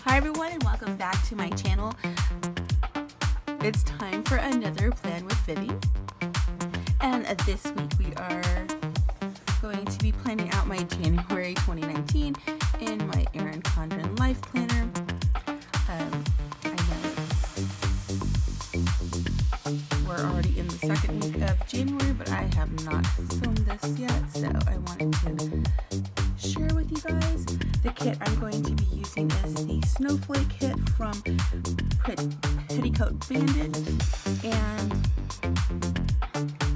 Hi everyone and welcome back to my channel. It's time for another Plan with Vivi. And this week we are going to be planning out my January 2019 in my Erin Condren Lifeplanner. I know we're already in the second week of January, but I have not filmed this yet, so I wanted to share with you guys. The kit I'm going to be using is the Snowflake Kit from Print Petticoat Bandit, and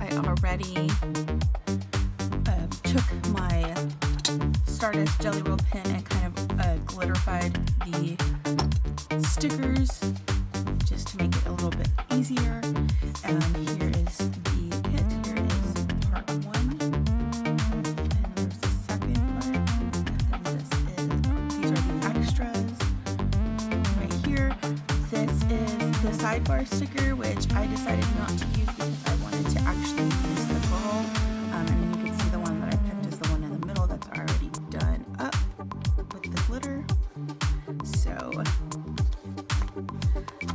I already took my Stardust Jelly Roll pen and kind of glitterified the stickers just to make it a little bit easier. And here is the kit. Here is part one, and there's the second part, and then these are the extras right here. This is the sidebar sticker, which I decided not to use because I wanted to actually use the girl. And then you can see the one that I picked is the one in the middle that's already done up with the glitter. So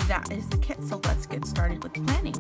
that is the kit, so let's get started with planning.